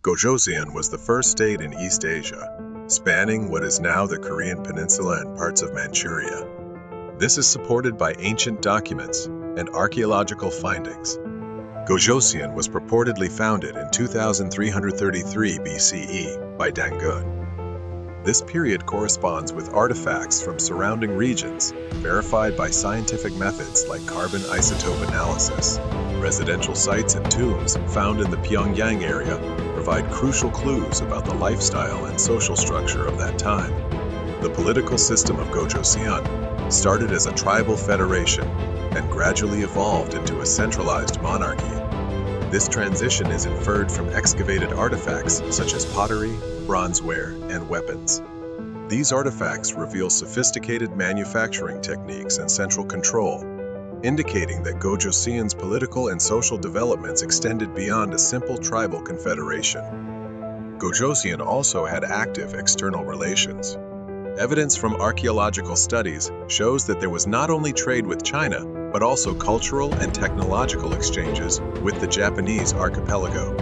Gojoseon was the first state in East Asia, spanning what is now the Korean Peninsula and parts of Manchuria. This is supported by ancient documents and archaeological findings. Gojoseon was purportedly founded in 2333 BCE by Dangun. This period corresponds with artifacts from surrounding regions, verified by scientific methods like carbon isotope analysis. Residential sites and tombs found in the Pyongyang area provide crucial clues about the lifestyle and social structure of that time. The political system of Gojoseon started as a tribal federation and gradually evolved into a centralized monarchy. This transition is inferred from excavated artifacts such as pottery, bronzeware, and weapons. These artifacts reveal sophisticated manufacturing techniques and central control, indicating that Gojoseon's political and social developments extended beyond a simple tribal confederation. Gojoseon also had active external relations. Evidence from archaeological studies shows that there was not only trade with China, but also cultural and technological exchanges with the Japanese archipelago.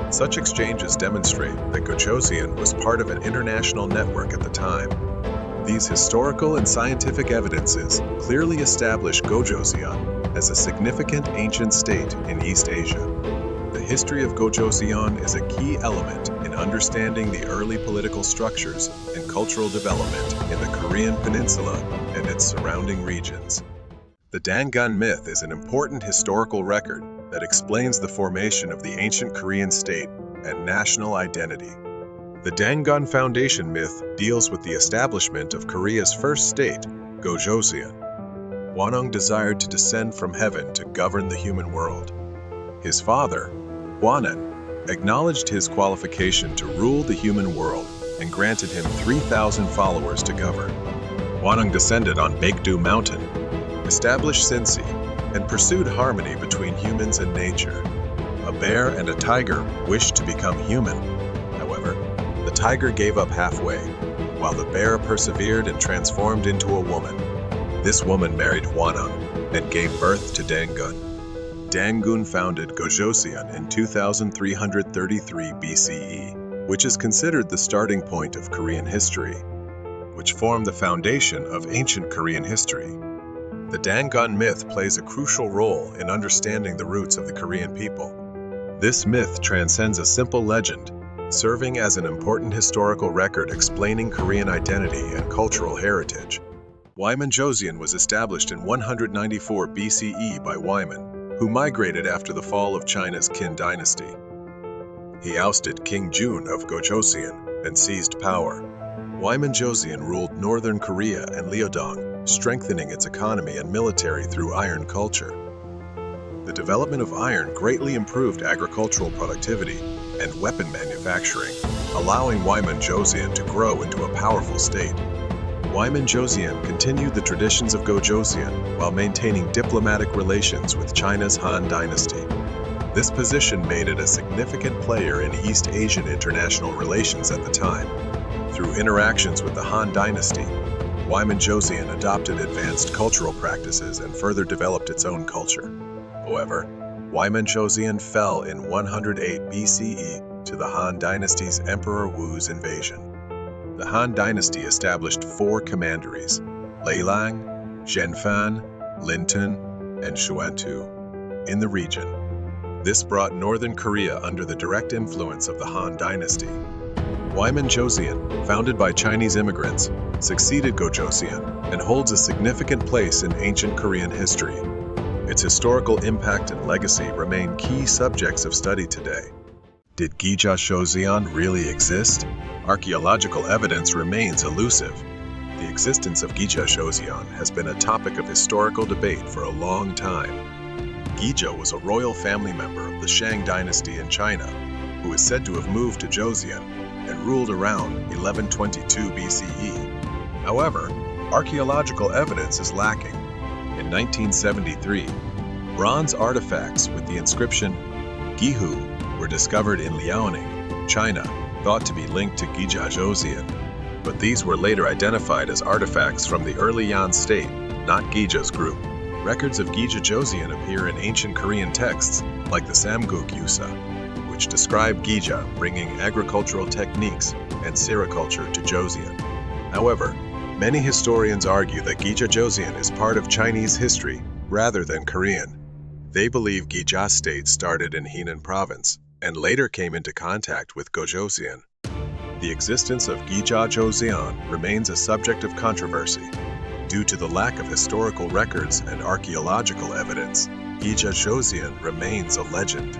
Such exchanges demonstrate that Gojoseon was part of an international network at the time. These historical and scientific evidences clearly establish Gojoseon as a significant ancient state in East Asia. The history of Gojoseon is a key element in understanding the early political structures and cultural development in the Korean Peninsula and its surrounding regions. The Dangun myth is an important historical record that explains the formation of the ancient Korean state and national identity. The Dangun Foundation myth deals with the establishment of Korea's first state, Gojoseon. Hwanung desired to descend from heaven to govern the human world. His father, Hwanan, acknowledged his qualification to rule the human world and granted him 3,000 followers to govern. Hwanung descended on Baekdu Mountain, established Sinsi, and pursued harmony between humans and nature. A bear and a tiger wished to become human. However, the tiger gave up halfway, while the bear persevered and transformed into a woman. This woman married Hwanung and gave birth to Dangun. Dangun founded Gojoseon in 2333 BCE, which is considered the starting point of Korean history, which formed the foundation of ancient Korean history. The Dangun myth plays a crucial role in understanding the roots of the Korean people. This myth transcends a simple legend, serving as an important historical record explaining Korean identity and cultural heritage. Joseon was established in 194 BCE by Wyman, who migrated after the fall of China's Qin dynasty. He ousted King Jun of Gojoseon and seized power. Joseon ruled northern Korea and Liaodong, strengthening its economy and military through iron culture. The development of iron greatly improved agricultural productivity and weapon manufacturing, allowing Joseon to grow into a powerful state. Joseon continued the traditions of Gojoseon while maintaining diplomatic relations with China's Han dynasty. This position made it a significant player in East Asian international relations at the time. Through interactions with the Han dynasty, Joseon adopted advanced cultural practices and further developed its own culture. However, Joseon fell in 108 BCE to the Han dynasty's Emperor Wu's invasion. The Han dynasty established 4 commanderies: Leilang, Zhenfan, Linton, and Xuantu in the region. This brought northern Korea under the direct influence of the Han dynasty. Joseon, founded by Chinese immigrants, succeeded Gojoseon and holds a significant place in ancient Korean history. Its historical impact and legacy remain key subjects of study today. Did Gojoseon really exist? Archaeological evidence remains elusive. The existence of Gojoseon has been a topic of historical debate for a long time. Gijo was a royal family member of the Shang dynasty in China, who is said to have moved to Joseon and ruled around 1122 BCE. However, archaeological evidence is lacking. In 1973, bronze artifacts with the inscription Gihu were discovered in Liaoning, China, thought to be linked to Gojoseon, but these were later identified as artifacts from the early Yan state, not Gijo's group. Records of Gojoseon appear in ancient Korean texts like the Samguk Yusa, which which describe Gija bringing agricultural techniques and sericulture to Joseon. However, many historians argue that Gija Joseon is part of Chinese history rather than Korean. They believe Gija state started in Henan province and later came into contact with Gojoseon. The existence of Gija Joseon remains a subject of controversy. Due to the lack of historical records and archaeological evidence, Gija Joseon remains a legend.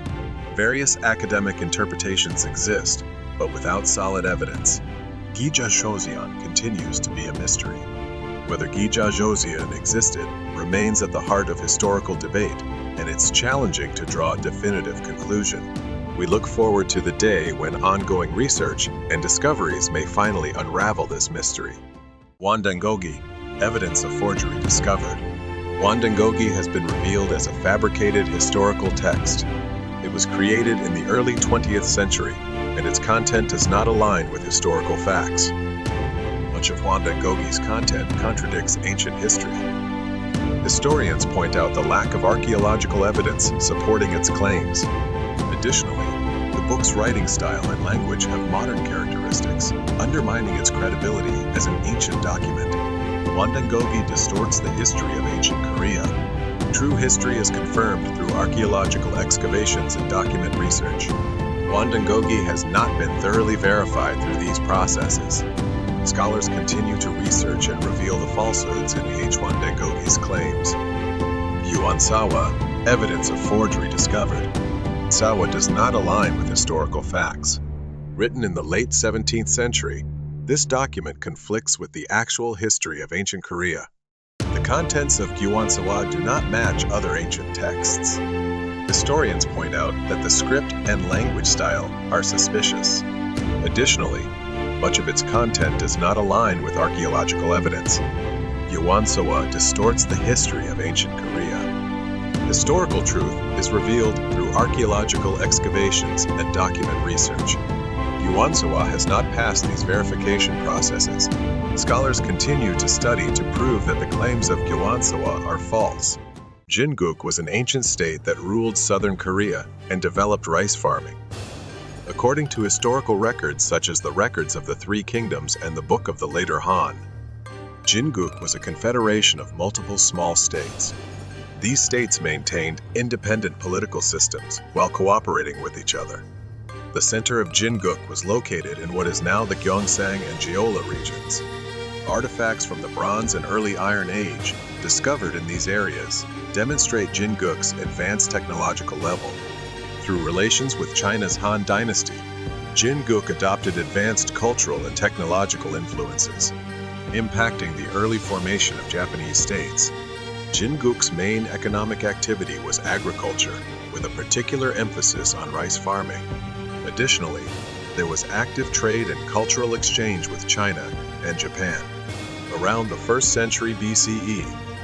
Various academic interpretations exist, but without solid evidence. Gija Joseon continues to be a mystery. Whether Gija Joseon existed remains at the heart of historical debate, and it's challenging to draw a definitive conclusion. We look forward to the day when ongoing research and discoveries may finally unravel this mystery. Wandangogi, evidence of forgery discovered. Wandangogi has been revealed as a fabricated historical text. It was created in the early 20th century, and its content does not align with historical facts. Much of Wandangogi's content contradicts ancient history. Historians point out the lack of archaeological evidence supporting its claims. Additionally, the book's writing style and language have modern characteristics, undermining its credibility as an ancient document. Wandangogi distorts the history of ancient Korea. True history is confirmed through archaeological excavations and document research. Wandangogi has not been thoroughly verified through these processes. Scholars continue to research and reveal the falsehoods in H. Wandangogi's claims. Yuansawa, evidence of forgery discovered. Sawa does not align with historical facts. Written in the late 17th century, this document conflicts with the actual history of ancient Korea. The contents of Yuansawa do not match other ancient texts. Historians point out that the script and language style are suspicious. Additionally, much of its content does not align with archaeological evidence. Yuansawa distorts the history of ancient Korea. Historical truth is revealed through archaeological excavations and document research. Yuansawa has not passed these verification processes. Scholars continue to study to prove that the claims of Yuansawa are false. Jinguk was an ancient state that ruled southern Korea and developed rice farming. According to historical records such as the records of the Three Kingdoms and the Book of the Later Han, Jinguk was a confederation of multiple small states. These states maintained independent political systems while cooperating with each other. The center of Jinguk was located in what is now the Gyeongsang and Jeolla regions. Artifacts from the Bronze and Early Iron Age, discovered in these areas, demonstrate Jinguk's advanced technological level. Through relations with China's Han Dynasty, Jinguk adopted advanced cultural and technological influences, impacting the early formation of Japanese states. Jinguk's main economic activity was agriculture, with a particular emphasis on rice farming. Additionally, there was active trade and cultural exchange with China and Japan. Around the 1st century BCE,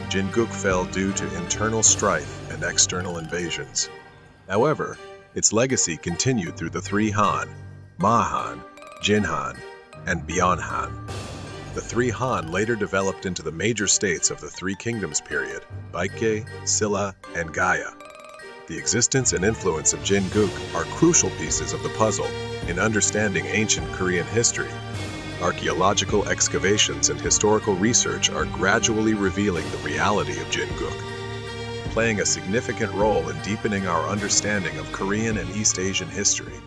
Jinguk fell due to internal strife and external invasions. However, its legacy continued through the three Han, Ma Han, Jin Han, and Bian Han. The three Han later developed into the major states of the Three Kingdoms period, Baekje, Silla, and Gaya. The existence and influence of Jinguk are crucial pieces of the puzzle in understanding ancient Korean history. Archaeological excavations and historical research are gradually revealing the reality of Jinguk, playing a significant role in deepening our understanding of Korean and East Asian history.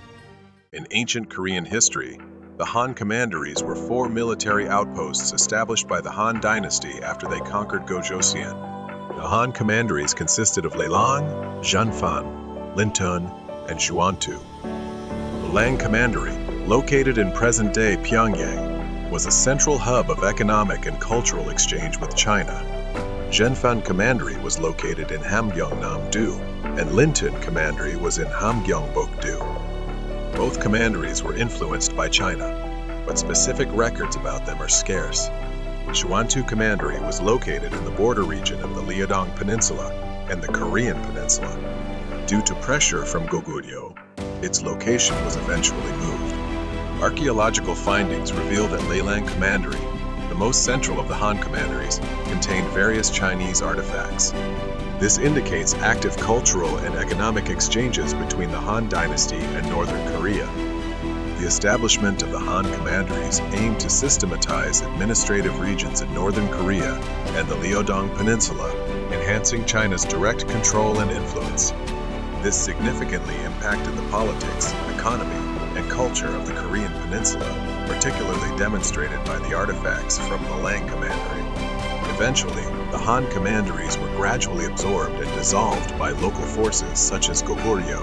In ancient Korean history, the Han commanderies were 4 military outposts established by the Han Dynasty after they conquered Gojoseon. The Han commanderies consisted of Leilang, Zhanfan, Lintun, and Xuantu. The Lang Commandery, located in present-day Pyongyang, was a central hub of economic and cultural exchange with China. Zhenfan Commandery was located in Hamgyeongnam-do, and Lintun Commandery was in Hamgyeongbok-do. Both commanderies were influenced by China, but specific records about them are scarce. Xuantu Commandery was located in the border region of the Liaodong Peninsula and the Korean Peninsula. Due to pressure from Goguryeo, its location was eventually moved. Archaeological findings reveal that Leilang Commandery, the most central of the Han commanderies, contained various Chinese artifacts. This indicates active cultural and economic exchanges between the Han Dynasty and Northern Korea. The establishment of the Han commanderies aimed to systematize administrative regions in Northern Korea and the Liaodong Peninsula, enhancing China's direct control and influence. This significantly impacted the politics, economy, and culture of the Korean Peninsula, particularly demonstrated by the artifacts from the Lang Commandery. Eventually, the Han commanderies were gradually absorbed and dissolved by local forces such as Goguryeo.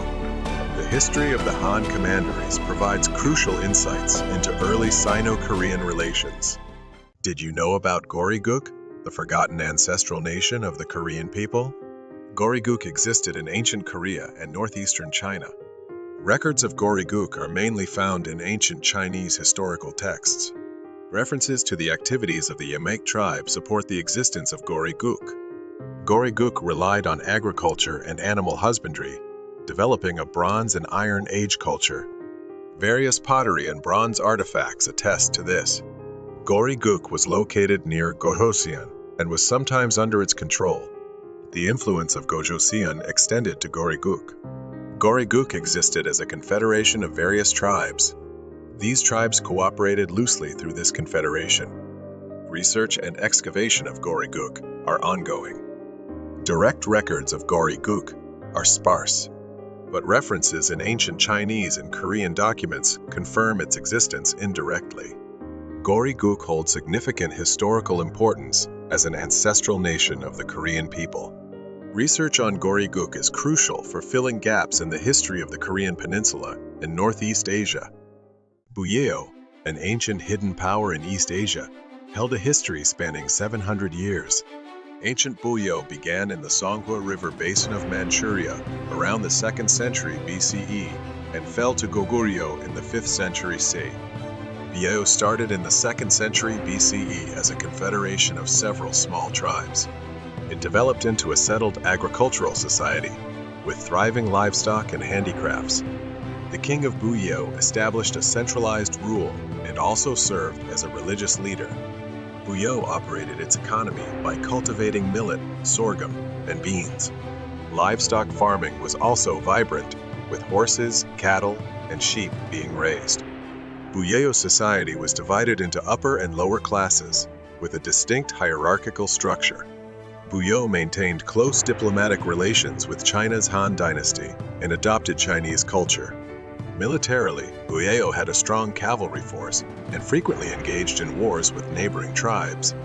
The history of the Han commanderies provides crucial insights into early Sino-Korean relations. Did you know about Goryeo, the forgotten ancestral nation of the Korean people? Goryeo existed in ancient Korea and northeastern China. Records of Goryeo are mainly found in ancient Chinese historical texts. References to the activities of the Yamek tribe support the existence of Goryeo. Goryeo relied on agriculture and animal husbandry, developing a Bronze and Iron Age culture. Various pottery and bronze artifacts attest to this. Goryeo was located near Gojoseon and was sometimes under its control. The influence of Gojoseon extended to Goryeo. Goryeo existed as a confederation of various tribes. These tribes cooperated loosely through this confederation. Research and excavation of Goryeo are ongoing. Direct records of Goryeo are sparse, but references in ancient Chinese and Korean documents confirm its existence indirectly. Goryeo holds significant historical importance as an ancestral nation of the Korean people. Research on Goryeo is crucial for filling gaps in the history of the Korean Peninsula and Northeast Asia. Buyeo, an ancient hidden power in East Asia, held a history spanning 700 years. Ancient Buyeo began in the Songhua River basin of Manchuria around the 2nd century BCE and fell to Goguryeo in the 5th century CE. Buyeo started in the 2nd century BCE as a confederation of several small tribes. It developed into a settled agricultural society, with thriving livestock and handicrafts. The king of Buyeo established a centralized rule and also served as a religious leader. Buyeo operated its economy by cultivating millet, sorghum, and beans. Livestock farming was also vibrant, with horses, cattle, and sheep being raised. Buyeo society was divided into upper and lower classes, with a distinct hierarchical structure. Buyeo maintained close diplomatic relations with China's Han Dynasty and adopted Chinese culture. Militarily, Buyeo had a strong cavalry force and frequently engaged in wars with neighboring tribes.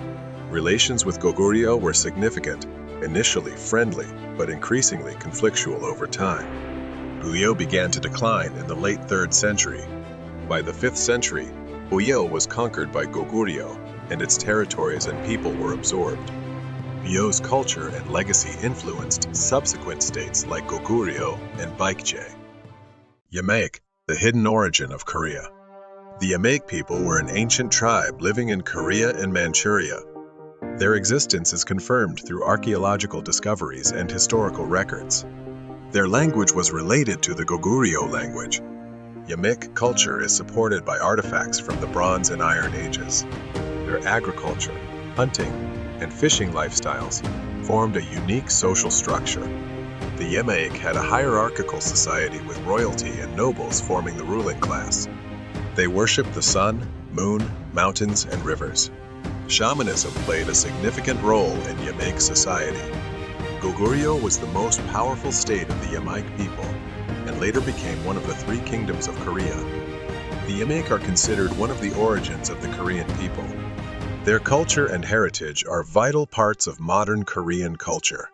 Relations with Goguryeo were significant, initially friendly, but increasingly conflictual over time. Buyeo began to decline in the late 3rd century. By the 5th century, Buyeo was conquered by Goguryeo, and its territories and people were absorbed. Buyeo's culture and legacy influenced subsequent states like Goguryeo and Baekje. Yamek, the hidden origin of Korea. The Yamek people were an ancient tribe living in Korea and Manchuria. Their existence is confirmed through archaeological discoveries and historical records. Their language was related to the Goguryeo language. Yamek culture is supported by artifacts from the Bronze and Iron Ages. Their agriculture, hunting, and fishing lifestyles formed a unique social structure. The Yamek had a hierarchical society with royalty and nobles forming the ruling class. They worshipped the sun, moon, mountains, and rivers. Shamanism played a significant role in Yamek society. Goguryeo was the most powerful state of the Yamek people, and later became one of the 3 kingdoms of Korea. The Yamek are considered one of the origins of the Korean people. Their culture and heritage are vital parts of modern Korean culture.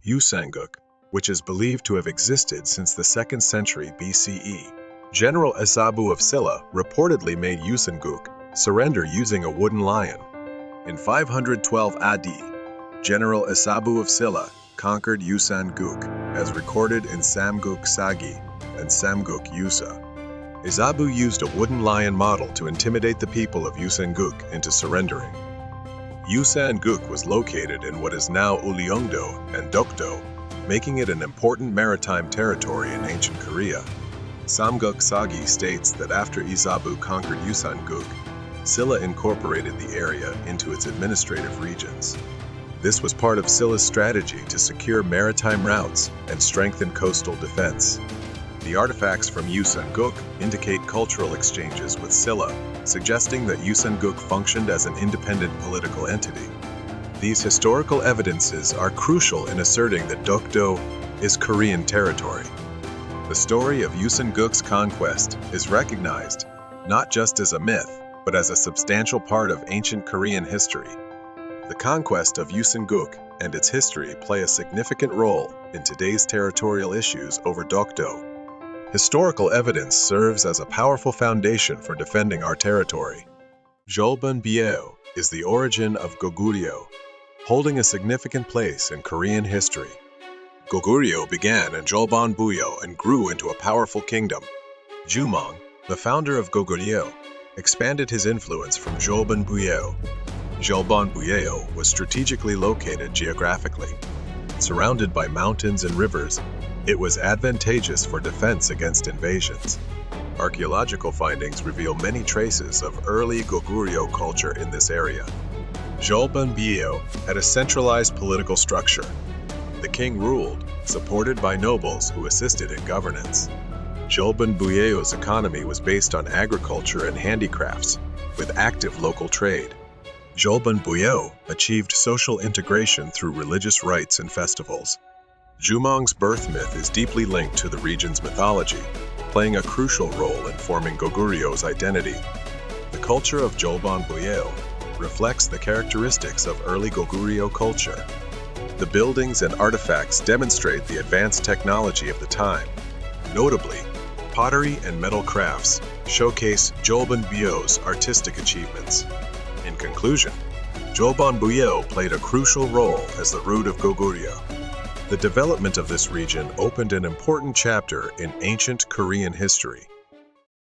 Usanguk, which is believed to have existed since the 2nd century BCE. General Asabu of Silla reportedly made Usanguk surrender using a wooden lion. In 512 AD, General Asabu of Silla conquered Usanguk, as recorded in Samguk Sagi and Samguk Yusa. Asabu used a wooden lion model to intimidate the people of Usanguk into surrendering. Usanguk was located in what is now Uleongdo and Dokdo, making it an important maritime territory in ancient Korea. Samguk Sagi states that after Asabu conquered Usanguk, Silla incorporated the area into its administrative regions. This was part of Silla's strategy to secure maritime routes and strengthen coastal defense. The artifacts from Usanguk indicate cultural exchanges with Silla, suggesting that Usanguk functioned as an independent political entity. These historical evidences are crucial in asserting that Dokdo is Korean territory. The story of Usanguk's conquest is recognized not just as a myth, but as a substantial part of ancient Korean history. The conquest of Usanguk and its history play a significant role in today's territorial issues over Dokdo. Historical evidence serves as a powerful foundation for defending our territory. Jolbon-Byeo is the origin of Goguryeo, holding a significant place in Korean history. Goguryeo began in Jolbon-Byeo and grew into a powerful kingdom. Jumong, the founder of Goguryeo, expanded his influence from Jolbon-Byeo. Jolbon-Byeo was strategically located geographically. Surrounded by mountains and rivers, it was advantageous for defense against invasions. Archaeological findings reveal many traces of early Goguryeo culture in this area. Jolbon-Byeo had a centralized political structure. The king ruled, supported by nobles who assisted in governance. Jolbon-Byeo's economy was based on agriculture and handicrafts, with active local trade. Jolbon-Byeo achieved social integration through religious rites and festivals. Jumong's birth myth is deeply linked to the region's mythology, playing a crucial role in forming Goguryeo identity. The culture of Jolbon-Byeo reflects the characteristics of early Goguryeo culture. The buildings and artifacts demonstrate the advanced technology of the time. Notably, pottery and metal crafts showcase Jolbon-Byeo's artistic achievements. In conclusion, Jolbon-Byeo played a crucial role as the root of Goguryeo. The development of this region opened an important chapter in ancient Korean history.